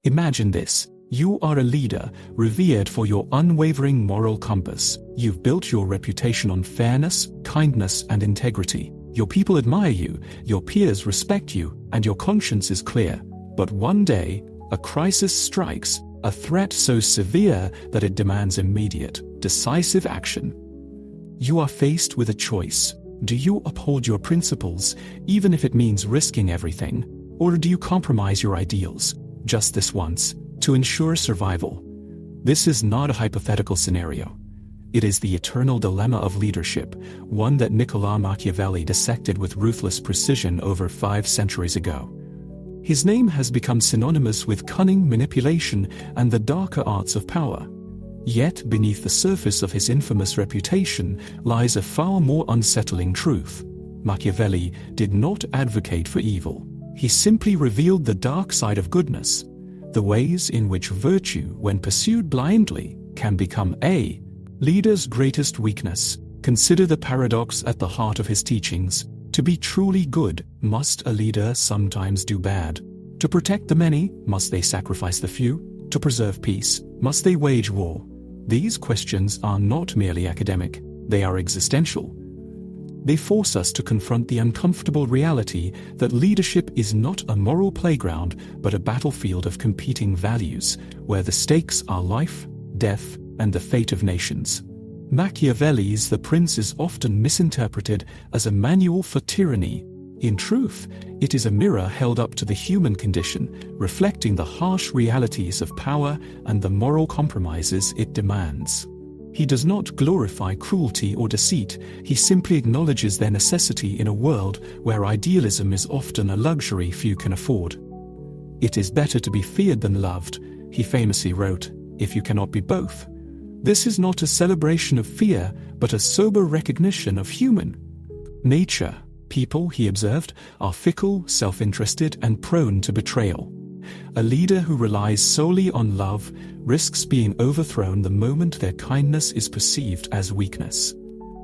Imagine this. You are a leader, revered for your unwavering moral compass. You've built your reputation on fairness, kindness, and integrity. Your people admire you, your peers respect you, and your conscience is clear. But one day, a crisis strikes, a threat so severe that it demands immediate, decisive action. You are faced with a choice. Do you uphold your principles, even if it means risking everything? Or do you compromise your ideals, just this once, to ensure survival? This is not a hypothetical scenario. It is the eternal dilemma of leadership, one that Niccolò Machiavelli dissected with ruthless precision over 5 centuries ago. His name has become synonymous with cunning, manipulation, and the darker arts of power. Yet beneath the surface of his infamous reputation lies a far more unsettling truth. Machiavelli did not advocate for evil. He simply revealed the dark side of goodness, the ways in which virtue, when pursued blindly, can become a leader's greatest weakness. Consider the paradox at the heart of his teachings. To be truly good, must a leader sometimes do bad? To protect the many, must they sacrifice the few? To preserve peace, must they wage war? These questions are not merely academic, they are existential. They force us to confront the uncomfortable reality that leadership is not a moral playground, but a battlefield of competing values, where the stakes are life, death, and the fate of nations. Machiavelli's The Prince is often misinterpreted as a manual for tyranny. In truth, it is a mirror held up to the human condition, reflecting the harsh realities of power and the moral compromises it demands. He does not glorify cruelty or deceit, he simply acknowledges their necessity in a world where idealism is often a luxury few can afford. "It is better to be feared than loved," he famously wrote, "if you cannot be both." This is not a celebration of fear, but a sober recognition of human nature. People, he observed, are fickle, self-interested, and prone to betrayal. A leader who relies solely on love risks being overthrown the moment their kindness is perceived as weakness.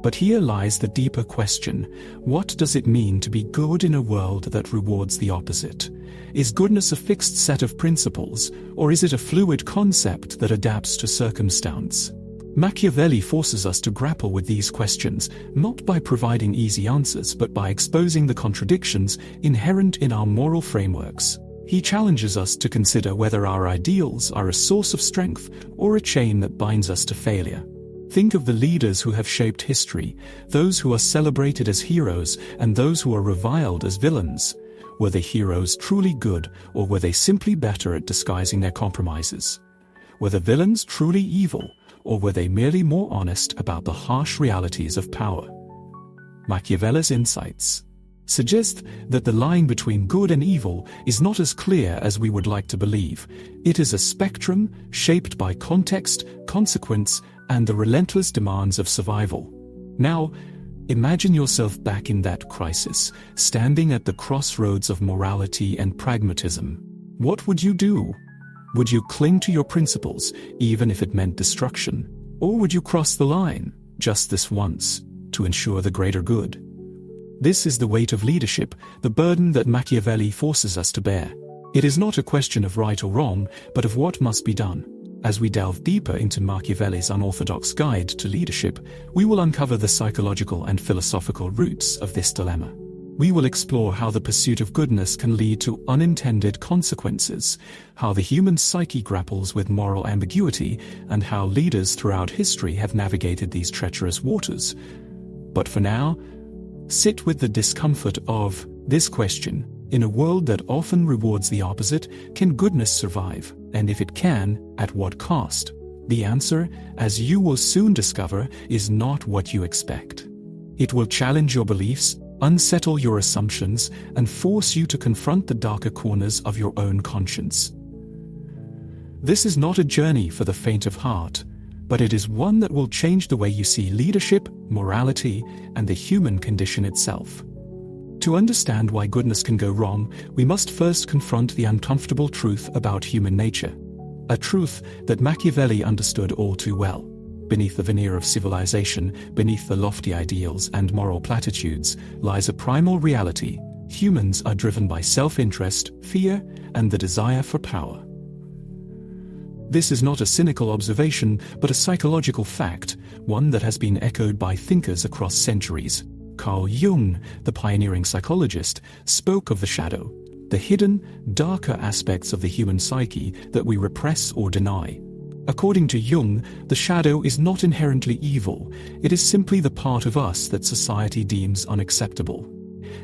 But here lies the deeper question: what does it mean to be good in a world that rewards the opposite? Is goodness a fixed set of principles, or is it a fluid concept that adapts to circumstance? Machiavelli forces us to grapple with these questions, not by providing easy answers but by exposing the contradictions inherent in our moral frameworks. He challenges us to consider whether our ideals are a source of strength or a chain that binds us to failure. Think of the leaders who have shaped history, those who are celebrated as heroes and those who are reviled as villains. Were the heroes truly good, or were they simply better at disguising their compromises? Were the villains truly evil, or were they merely more honest about the harsh realities of power? Machiavelli's insights suggest that the line between good and evil is not as clear as we would like to believe. It is a spectrum shaped by context, consequence, and the relentless demands of survival. Now, imagine yourself back in that crisis, standing at the crossroads of morality and pragmatism. What would you do? Would you cling to your principles, even if it meant destruction? Or would you cross the line, just this once, to ensure the greater good? This is the weight of leadership, the burden that Machiavelli forces us to bear. It is not a question of right or wrong, but of what must be done. As we delve deeper into Machiavelli's unorthodox guide to leadership, we will uncover the psychological and philosophical roots of this dilemma. We will explore how the pursuit of goodness can lead to unintended consequences, how the human psyche grapples with moral ambiguity, and how leaders throughout history have navigated these treacherous waters. But for now, sit with the discomfort of this question. In a world that often rewards the opposite, can goodness survive? And if it can, at what cost? The answer, as you will soon discover, is not what you expect. It will challenge your beliefs, unsettle your assumptions, and force you to confront the darker corners of your own conscience. This is not a journey for the faint of heart, but it is one that will change the way you see leadership, morality, and the human condition itself. To understand why goodness can go wrong, we must first confront the uncomfortable truth about human nature. A truth that Machiavelli understood all too well. Beneath the veneer of civilization, beneath the lofty ideals and moral platitudes, lies a primal reality. Humans are driven by self-interest, fear, and the desire for power. This is not a cynical observation, but a psychological fact, one that has been echoed by thinkers across centuries. Carl Jung, the pioneering psychologist, spoke of the shadow, the hidden, darker aspects of the human psyche that we repress or deny. According to Jung, the shadow is not inherently evil, it is simply the part of us that society deems unacceptable.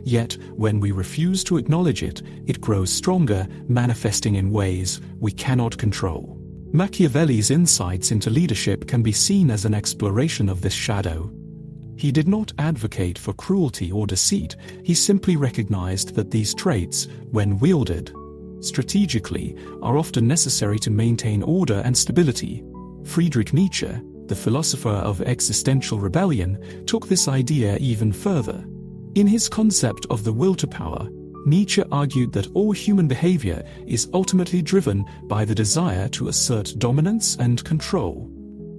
Yet, when we refuse to acknowledge it, it grows stronger, manifesting in ways we cannot control. Machiavelli's insights into leadership can be seen as an exploration of this shadow. He did not advocate for cruelty or deceit, he simply recognized that these traits, when wielded strategically, are often necessary to maintain order and stability. Friedrich Nietzsche, the philosopher of existential rebellion, took this idea even further. In his concept of the will to power, Nietzsche argued that all human behavior is ultimately driven by the desire to assert dominance and control.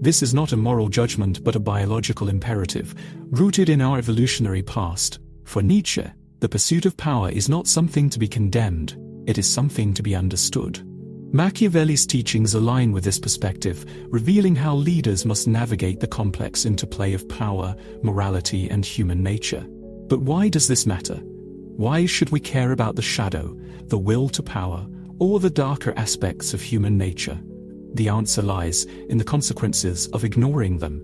This is not a moral judgment but a biological imperative, rooted in our evolutionary past. For Nietzsche, the pursuit of power is not something to be condemned, it is something to be understood. Machiavelli's teachings align with this perspective, revealing how leaders must navigate the complex interplay of power, morality, and human nature. But why does this matter? Why should we care about the shadow, the will to power, or the darker aspects of human nature? The answer lies in the consequences of ignoring them.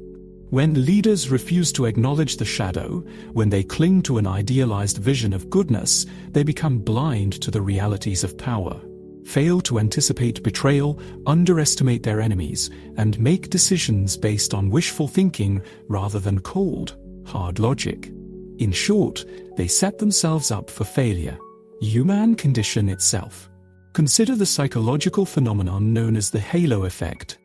When leaders refuse to acknowledge the shadow, when they cling to an idealized vision of goodness, they become blind to the realities of power, fail to anticipate betrayal, underestimate their enemies, and make decisions based on wishful thinking rather than cold, hard logic. In short, they set themselves up for failure. Human condition itself. Consider the psychological phenomenon known as the halo effect.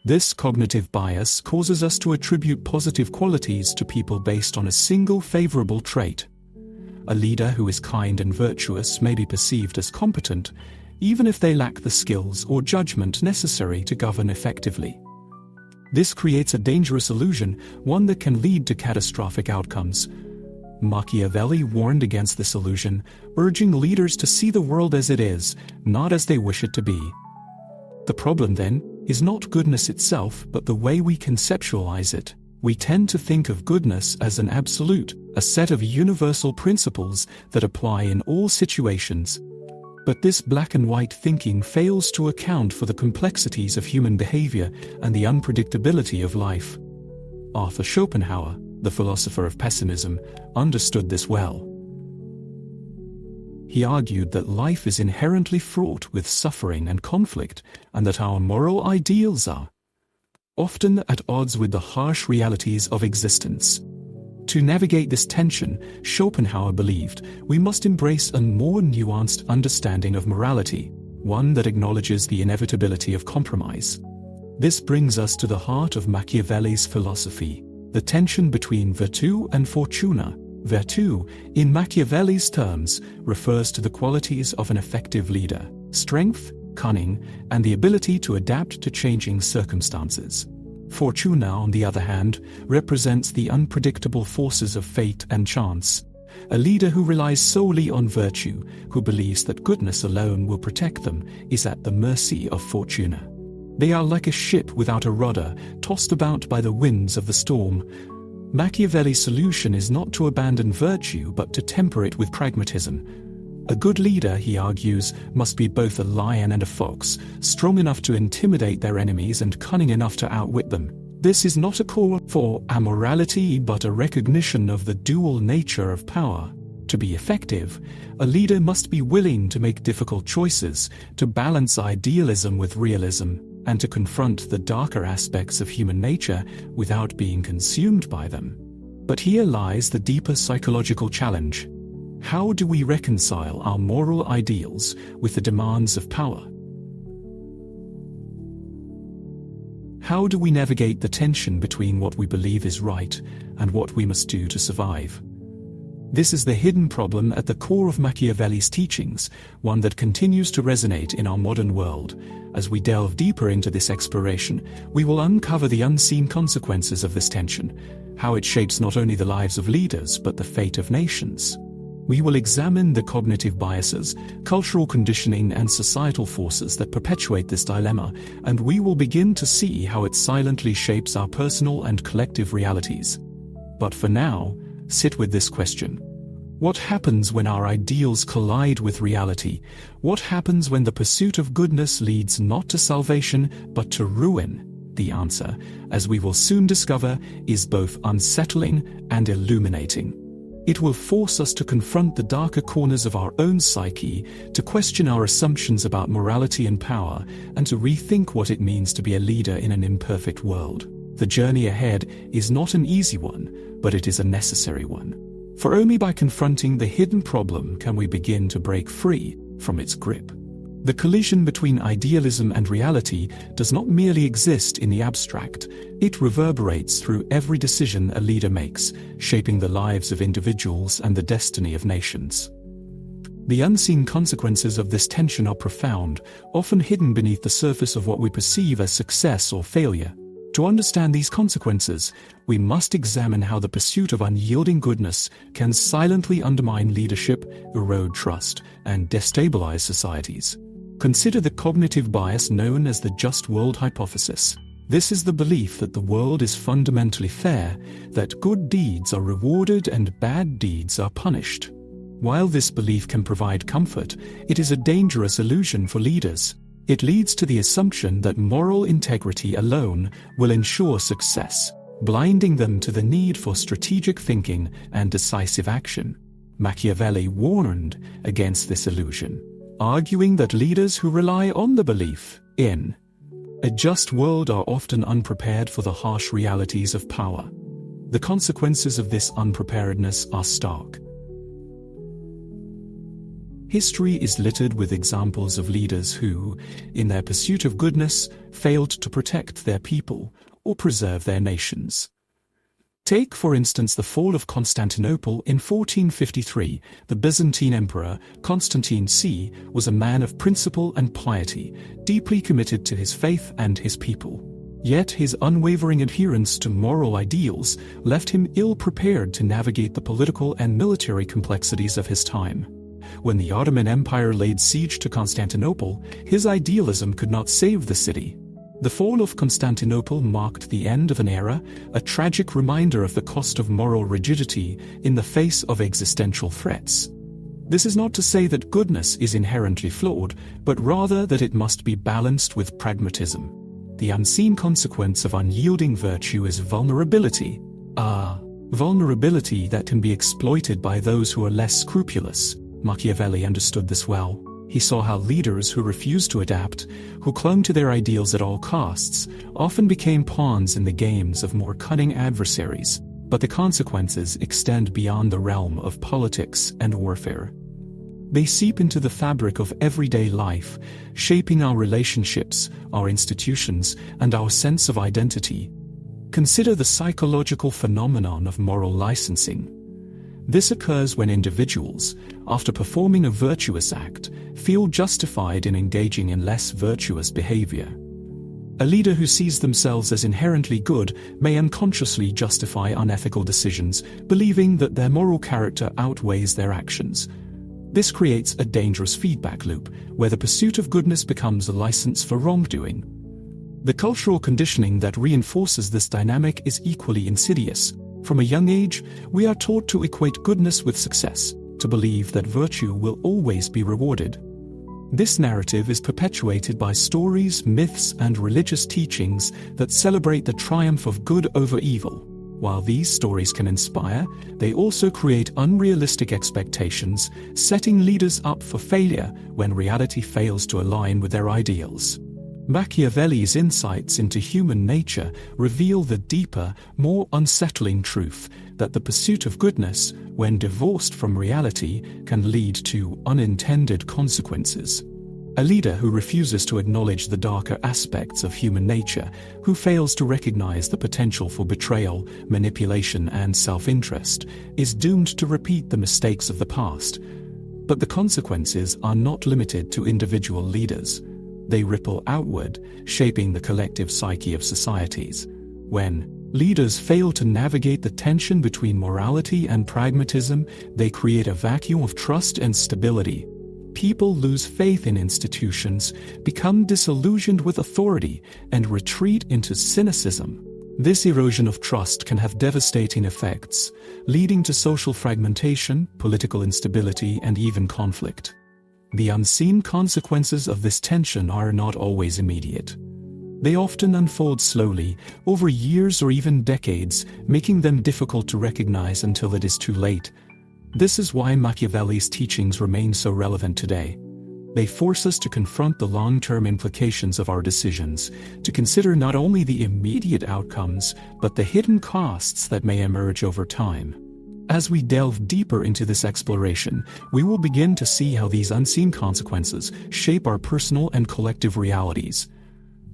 This cognitive bias causes us to attribute positive qualities to people based on a single favorable trait. A leader who is kind and virtuous may be perceived as competent, even if they lack the skills or judgment necessary to govern effectively. This creates a dangerous illusion, one that can lead to catastrophic outcomes. Machiavelli warned against this illusion, urging leaders to see the world as it is, not as they wish it to be. The problem, then, is not goodness itself, but the way we conceptualize it. We tend to think of goodness as an absolute, a set of universal principles that apply in all situations. But this black and white thinking fails to account for the complexities of human behavior and the unpredictability of life. Arthur Schopenhauer, the philosopher of pessimism, understood this well. He argued that life is inherently fraught with suffering and conflict, and that our moral ideals are often at odds with the harsh realities of existence. To navigate this tension, Schopenhauer believed we must embrace a more nuanced understanding of morality, one that acknowledges the inevitability of compromise. This brings us to the heart of Machiavelli's philosophy, the tension between virtù and fortuna. Virtù, in Machiavelli's terms, refers to the qualities of an effective leader: strength, cunning, and the ability to adapt to changing circumstances. Fortuna, on the other hand, represents the unpredictable forces of fate and chance. A leader who relies solely on virtue, who believes that goodness alone will protect them, is at the mercy of fortuna. They are like a ship without a rudder, tossed about by the winds of the storm. Machiavelli's solution is not to abandon virtue but to temper it with pragmatism. A good leader, he argues, must be both a lion and a fox, strong enough to intimidate their enemies and cunning enough to outwit them. This is not a call for amorality but a recognition of the dual nature of power. To be effective, a leader must be willing to make difficult choices, to balance idealism with realism, and to confront the darker aspects of human nature without being consumed by them. But here lies the deeper psychological challenge. How do we reconcile our moral ideals with the demands of power? How do we navigate the tension between what we believe is right and what we must do to survive? This is the hidden problem at the core of Machiavelli's teachings, one that continues to resonate in our modern world. As we delve deeper into this exploration, we will uncover the unseen consequences of this tension, how it shapes not only the lives of leaders but the fate of nations. We will examine the cognitive biases, cultural conditioning, and societal forces that perpetuate this dilemma, and we will begin to see how it silently shapes our personal and collective realities. But for now, sit with this question. What happens when our ideals collide with reality? What happens when the pursuit of goodness leads not to salvation, but to ruin? The answer, as we will soon discover, is both unsettling and illuminating. It will force us to confront the darker corners of our own psyche, to question our assumptions about morality and power, and to rethink what it means to be a leader in an imperfect world. The journey ahead is not an easy one, but it is a necessary one. For only by confronting the hidden problem can we begin to break free from its grip. The collision between idealism and reality does not merely exist in the abstract, it reverberates through every decision a leader makes, shaping the lives of individuals and the destiny of nations. The unseen consequences of this tension are profound, often hidden beneath the surface of what we perceive as success or failure. To understand these consequences, we must examine how the pursuit of unyielding goodness can silently undermine leadership, erode trust, and destabilize societies. Consider the cognitive bias known as the just world hypothesis. This is the belief that the world is fundamentally fair, that good deeds are rewarded and bad deeds are punished. While this belief can provide comfort, it is a dangerous illusion for leaders. It leads to the assumption that moral integrity alone will ensure success, blinding them to the need for strategic thinking and decisive action. Machiavelli warned against this illusion, arguing that leaders who rely on the belief in a just world are often unprepared for the harsh realities of power. The consequences of this unpreparedness are stark. History is littered with examples of leaders who, in their pursuit of goodness, failed to protect their people or preserve their nations. Take, for instance, the fall of Constantinople in 1453. The Byzantine Emperor, Constantine C, was a man of principle and piety, deeply committed to his faith and his people. Yet his unwavering adherence to moral ideals left him ill-prepared to navigate the political and military complexities of his time. When the Ottoman Empire laid siege to Constantinople, his idealism could not save the city. The fall of Constantinople marked the end of an era, a tragic reminder of the cost of moral rigidity in the face of existential threats. This is not to say that goodness is inherently flawed, but rather that it must be balanced with pragmatism. The unseen consequence of unyielding virtue is vulnerability. Vulnerability that can be exploited by those who are less scrupulous. Machiavelli understood this well. He saw how leaders who refused to adapt, who clung to their ideals at all costs, often became pawns in the games of more cunning adversaries. But the consequences extend beyond the realm of politics and warfare. They seep into the fabric of everyday life, shaping our relationships, our institutions, and our sense of identity. Consider the psychological phenomenon of moral licensing. This occurs when individuals, after performing a virtuous act, feel justified in engaging in less virtuous behavior. A leader who sees themselves as inherently good may unconsciously justify unethical decisions, believing that their moral character outweighs their actions. This creates a dangerous feedback loop, where the pursuit of goodness becomes a license for wrongdoing. The cultural conditioning that reinforces this dynamic is equally insidious. From a young age, we are taught to equate goodness with success, to believe that virtue will always be rewarded. This narrative is perpetuated by stories, myths, and religious teachings that celebrate the triumph of good over evil. While these stories can inspire, they also create unrealistic expectations, setting leaders up for failure when reality fails to align with their ideals. Machiavelli's insights into human nature reveal the deeper, more unsettling truth that the pursuit of goodness, when divorced from reality, can lead to unintended consequences. A leader who refuses to acknowledge the darker aspects of human nature, who fails to recognize the potential for betrayal, manipulation, and self-interest, is doomed to repeat the mistakes of the past. But the consequences are not limited to individual leaders. They ripple outward, shaping the collective psyche of societies. When Leaders fail to navigate the tension between morality and pragmatism. They create a vacuum of trust and stability. People lose faith in institutions, become disillusioned with authority, and retreat into cynicism. This erosion of trust can have devastating effects, leading to social fragmentation, political instability, and even conflict. The unseen consequences of this tension are not always immediate. They often unfold slowly, over years or even decades, making them difficult to recognize until it is too late. This is why Machiavelli's teachings remain so relevant today. They force us to confront the long-term implications of our decisions, to consider not only the immediate outcomes, but the hidden costs that may emerge over time. As we delve deeper into this exploration, we will begin to see how these unseen consequences shape our personal and collective realities.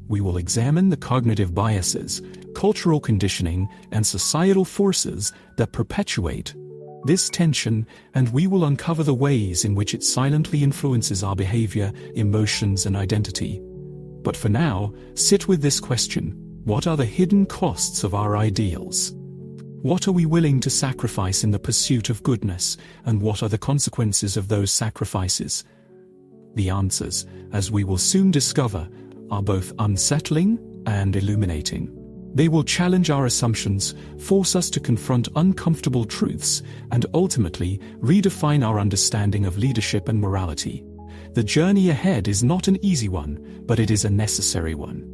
We will examine the cognitive biases, cultural conditioning, and societal forces that perpetuate this tension, and we will uncover the ways in which it silently influences our behavior, emotions, and identity. But for now, sit with this question: what are the hidden costs of our ideals? What are we willing to sacrifice in the pursuit of goodness, and what are the consequences of those sacrifices? The answers, as we will soon discover, are both unsettling and illuminating. They will challenge our assumptions, force us to confront uncomfortable truths, and ultimately redefine our understanding of leadership and morality. The journey ahead is not an easy one, but it is a necessary one.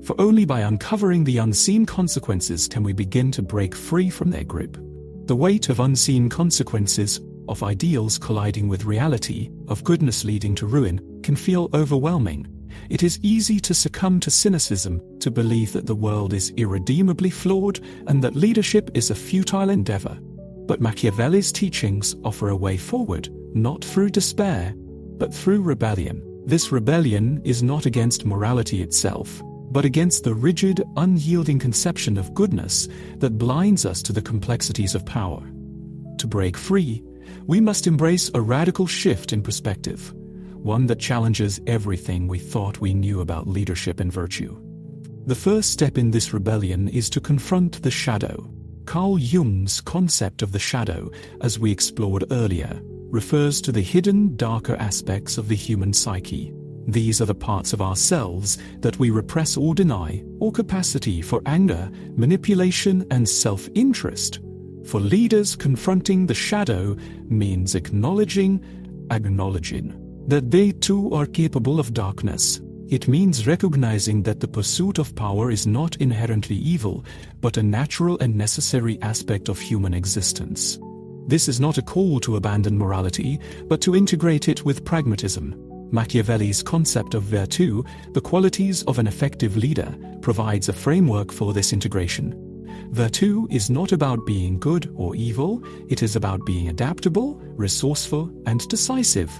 For only by uncovering the unseen consequences can we begin to break free from their grip. The weight of unseen consequences, of ideals colliding with reality, of goodness leading to ruin, can feel overwhelming. It is easy to succumb to cynicism, to believe that the world is irredeemably flawed and that leadership is a futile endeavor. But Machiavelli's teachings offer a way forward, not through despair, but through rebellion. This rebellion is not against morality itself, but against the rigid, unyielding conception of goodness that blinds us to the complexities of power. To break free, we must embrace a radical shift in perspective, one that challenges everything we thought we knew about leadership and virtue. The first step in this rebellion is to confront the shadow. Carl Jung's concept of the shadow, as we explored earlier, refers to the hidden, darker aspects of the human psyche. These are the parts of ourselves that we repress or deny, or capacity for anger, manipulation, and self-interest. For leaders, confronting the shadow means acknowledging that they too are capable of darkness. It means recognizing that the pursuit of power is not inherently evil, but a natural and necessary aspect of human existence. This is not a call to abandon morality, but to integrate it with pragmatism. Machiavelli's concept of virtù, the qualities of an effective leader, provides a framework for this integration. Virtù is not about being good or evil, it is about being adaptable, resourceful, and decisive.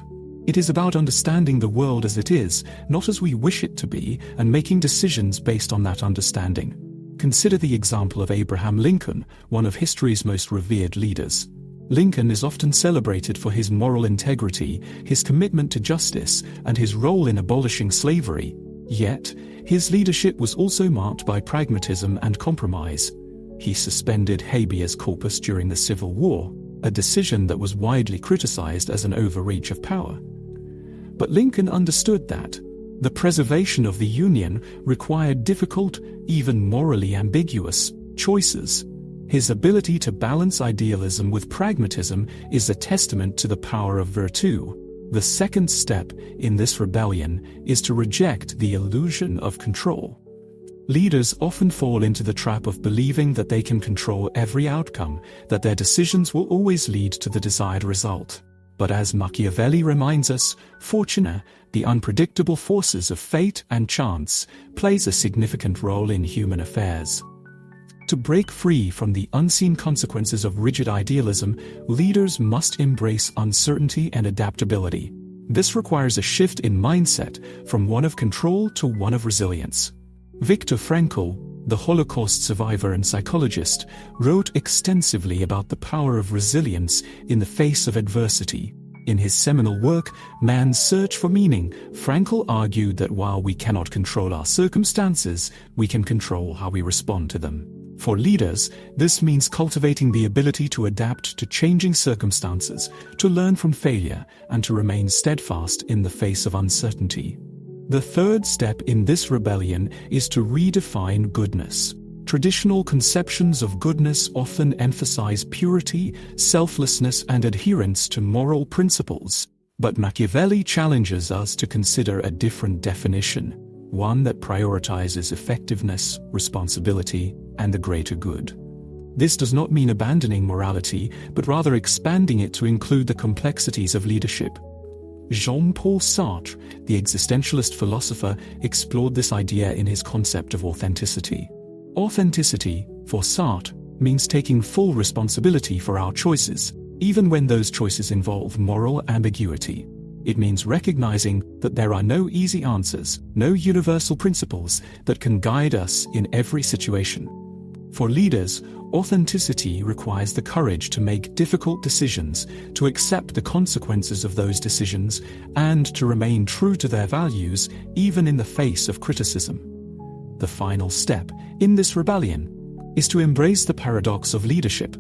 It is about understanding the world as it is, not as we wish it to be, and making decisions based on that understanding. Consider the example of Abraham Lincoln, one of history's most revered leaders. Lincoln is often celebrated for his moral integrity, his commitment to justice, and his role in abolishing slavery. Yet, his leadership was also marked by pragmatism and compromise. He suspended habeas corpus during the Civil War, a decision that was widely criticized as an overreach of power. But Lincoln understood that the preservation of the Union required difficult, even morally ambiguous, choices. His ability to balance idealism with pragmatism is a testament to the power of virtù. The second step in this rebellion is to reject the illusion of control. Leaders often fall into the trap of believing that they can control every outcome, that their decisions will always lead to the desired result. But as Machiavelli reminds us, fortune, the unpredictable forces of fate and chance, plays a significant role in human affairs. To break free from the unseen consequences of rigid idealism, leaders must embrace uncertainty and adaptability. This requires a shift in mindset from one of control to one of resilience. Viktor Frankl, the Holocaust survivor and psychologist, wrote extensively about the power of resilience in the face of adversity. In his seminal work, Man's Search for Meaning, Frankl argued that while we cannot control our circumstances, we can control how we respond to them. For leaders, this means cultivating the ability to adapt to changing circumstances, to learn from failure, and to remain steadfast in the face of uncertainty. The third step in this rebellion is to redefine goodness. Traditional conceptions of goodness often emphasize purity, selflessness, and adherence to moral principles. But Machiavelli challenges us to consider a different definition, one that prioritizes effectiveness, responsibility, and the greater good. This does not mean abandoning morality, but rather expanding it to include the complexities of leadership. Jean-Paul Sartre, the existentialist philosopher, explored this idea in his concept of authenticity. Authenticity, for Sartre, means taking full responsibility for our choices, even when those choices involve moral ambiguity. It means recognizing that there are no easy answers, no universal principles that can guide us in every situation. For leaders, authenticity requires the courage to make difficult decisions, to accept the consequences of those decisions, and to remain true to their values even in the face of criticism. The final step in this rebellion is to embrace the paradox of leadership.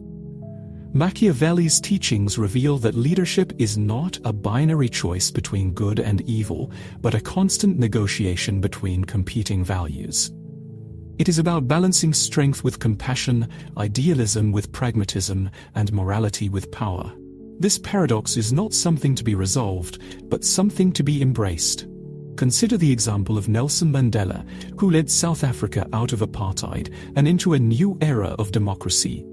Machiavelli's teachings reveal that leadership is not a binary choice between good and evil, but a constant negotiation between competing values. It is about balancing strength with compassion, idealism with pragmatism, and morality with power. This paradox is not something to be resolved, but something to be embraced. Consider the example of Nelson Mandela, who led South Africa out of apartheid and into a new era of democracy.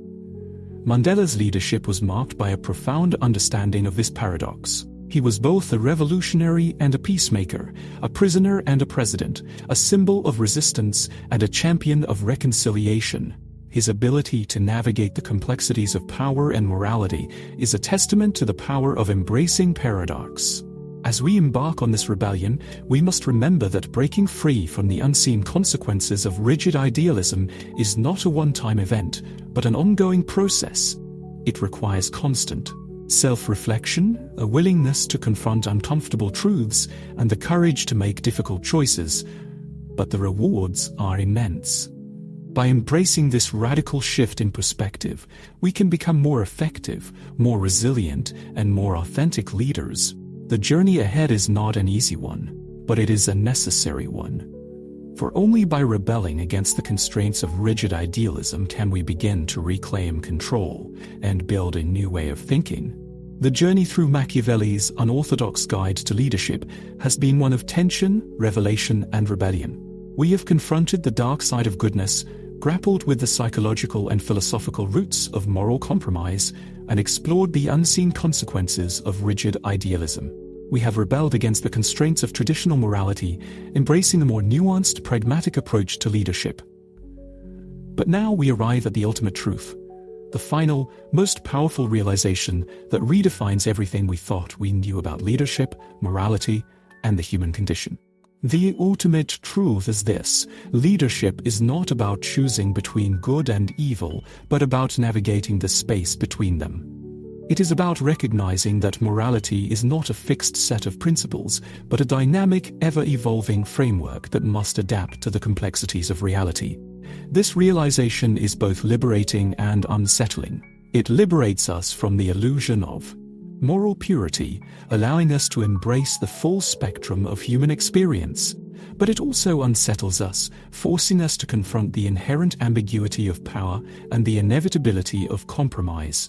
Mandela's leadership was marked by a profound understanding of this paradox. He was both a revolutionary and a peacemaker, a prisoner and a president, a symbol of resistance and a champion of reconciliation. His ability to navigate the complexities of power and morality is a testament to the power of embracing paradox. As we embark on this rebellion, we must remember that breaking free from the unseen consequences of rigid idealism is not a one-time event, but an ongoing process. It requires constant self-reflection, a willingness to confront uncomfortable truths, and the courage to make difficult choices. But the rewards are immense. By embracing this radical shift in perspective, we can become more effective, more resilient, and more authentic leaders. The journey ahead is not an easy one, but it is a necessary one. For only by rebelling against the constraints of rigid idealism can we begin to reclaim control and build a new way of thinking. The journey through Machiavelli's Unorthodox Guide to Leadership has been one of tension, revelation, and rebellion. We have confronted the dark side of goodness, grappled with the psychological and philosophical roots of moral compromise, and explored the unseen consequences of rigid idealism. We have rebelled against the constraints of traditional morality, embracing a more nuanced, pragmatic approach to leadership. But now we arrive at the ultimate truth, the final, most powerful realization that redefines everything we thought we knew about leadership, morality, and the human condition. The ultimate truth is this: leadership is not about choosing between good and evil, but about navigating the space between them. It is about recognizing that morality is not a fixed set of principles, but a dynamic, ever-evolving framework that must adapt to the complexities of reality. This realization is both liberating and unsettling. It liberates us from the illusion of moral purity, allowing us to embrace the full spectrum of human experience. But it also unsettles us, forcing us to confront the inherent ambiguity of power and the inevitability of compromise.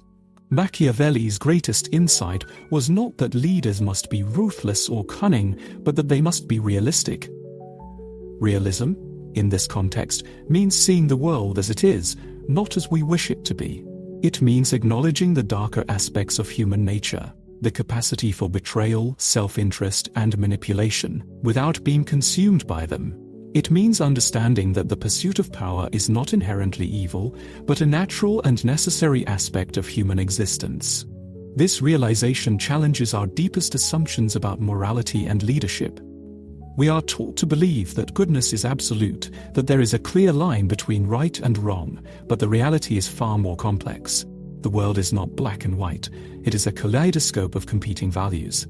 Machiavelli's greatest insight was not that leaders must be ruthless or cunning, but that they must be realistic. Realism, in this context, means seeing the world as it is, not as we wish it to be. It means acknowledging the darker aspects of human nature, the capacity for betrayal, self-interest, and manipulation, without being consumed by them. It means understanding that the pursuit of power is not inherently evil, but a natural and necessary aspect of human existence. This realization challenges our deepest assumptions about morality and leadership. We are taught to believe that goodness is absolute, that there is a clear line between right and wrong, but the reality is far more complex. The world is not black and white, it is a kaleidoscope of competing values.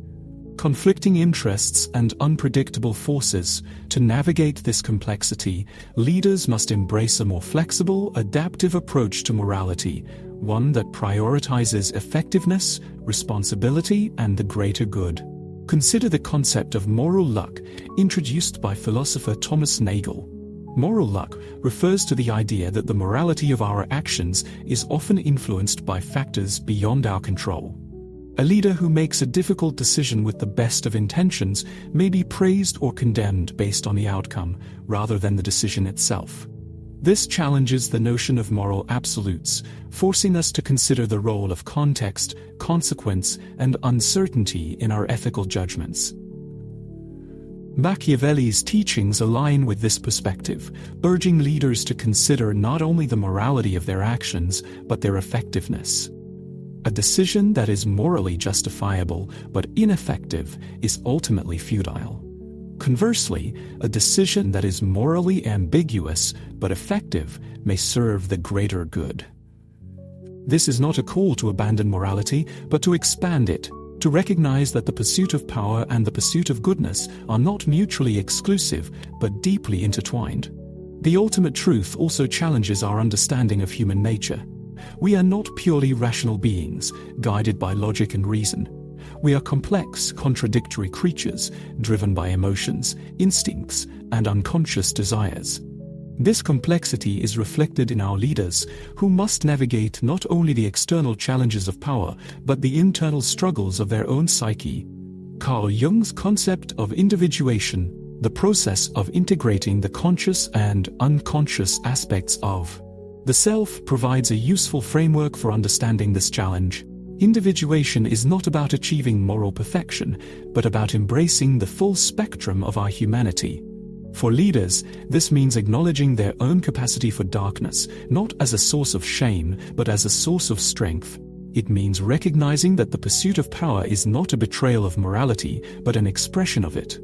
conflicting interests and unpredictable forces. To navigate this complexity, leaders must embrace a more flexible, adaptive approach to morality, one that prioritizes effectiveness, responsibility, and the greater good. Consider the concept of moral luck, introduced by philosopher Thomas Nagel. Moral luck refers to the idea that the morality of our actions is often influenced by factors beyond our control. A leader who makes a difficult decision with the best of intentions may be praised or condemned based on the outcome, rather than the decision itself. This challenges the notion of moral absolutes, forcing us to consider the role of context, consequence, and uncertainty in our ethical judgments. Machiavelli's teachings align with this perspective, urging leaders to consider not only the morality of their actions, but their effectiveness. A decision that is morally justifiable but ineffective is ultimately futile. Conversely, a decision that is morally ambiguous but effective may serve the greater good. This is not a call to abandon morality, but to expand it, to recognize that the pursuit of power and the pursuit of goodness are not mutually exclusive, but deeply intertwined. The ultimate truth also challenges our understanding of human nature. We are not purely rational beings, guided by logic and reason. We are complex, contradictory creatures, driven by emotions, instincts, and unconscious desires. This complexity is reflected in our leaders, who must navigate not only the external challenges of power, but the internal struggles of their own psyche. Carl Jung's concept of individuation, the process of integrating the conscious and unconscious aspects of the self, provides a useful framework for understanding this challenge. Individuation is not about achieving moral perfection, but about embracing the full spectrum of our humanity. For leaders, this means acknowledging their own capacity for darkness, not as a source of shame, but as a source of strength. It means recognizing that the pursuit of power is not a betrayal of morality, but an expression of it.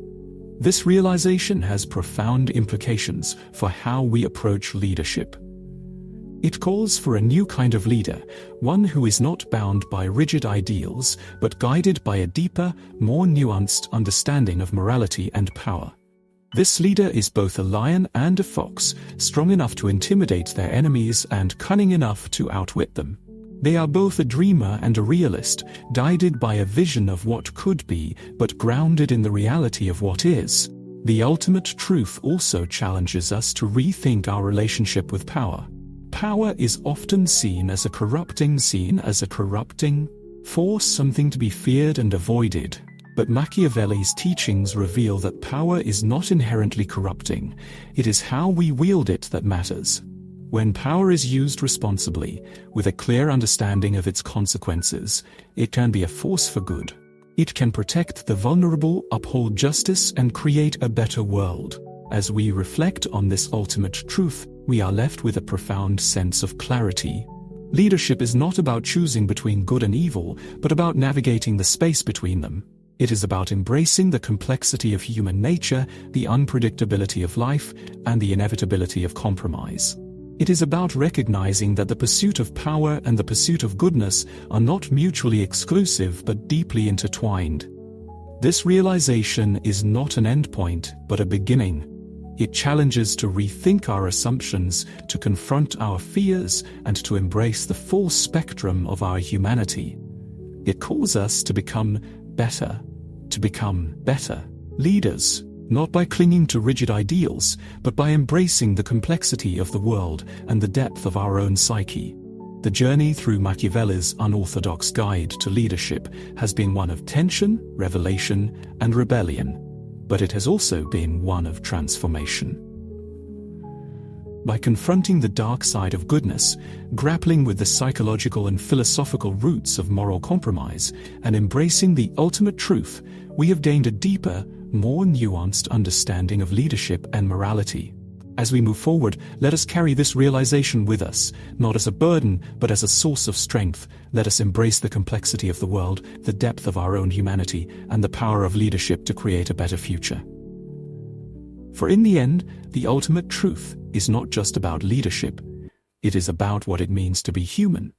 This realization has profound implications for how we approach leadership. It calls for a new kind of leader, one who is not bound by rigid ideals, but guided by a deeper, more nuanced understanding of morality and power. This leader is both a lion and a fox, strong enough to intimidate their enemies and cunning enough to outwit them. They are both a dreamer and a realist, guided by a vision of what could be, but grounded in the reality of what is. The ultimate truth also challenges us to rethink our relationship with power. Power is often seen as a corrupting force, something to be feared and avoided. But Machiavelli's teachings reveal that power is not inherently corrupting. It is how we wield it that matters. When power is used responsibly, with a clear understanding of its consequences, it can be a force for good. It can protect the vulnerable, uphold justice, and create a better world. As we reflect on this ultimate truth, we are left with a profound sense of clarity. Leadership is not about choosing between good and evil, but about navigating the space between them. It is about embracing the complexity of human nature, the unpredictability of life, and the inevitability of compromise. It is about recognizing that the pursuit of power and the pursuit of goodness are not mutually exclusive but deeply intertwined. This realization is not an endpoint, but a beginning. It challenges to rethink our assumptions, to confront our fears, and to embrace the full spectrum of our humanity. It calls us to become better leaders, not by clinging to rigid ideals, but by embracing the complexity of the world and the depth of our own psyche. The journey through Machiavelli's Unorthodox Guide to Leadership has been one of tension, revelation, and rebellion, but it has also been one of transformation. By confronting the dark side of goodness, grappling with the psychological and philosophical roots of moral compromise, and embracing the ultimate truth, we have gained a deeper, more nuanced understanding of leadership and morality. As we move forward, let us carry this realization with us, not as a burden, but as a source of strength. Let us embrace the complexity of the world, the depth of our own humanity, and the power of leadership to create a better future. For in the end, the ultimate truth is not just about leadership. It is about what it means to be human.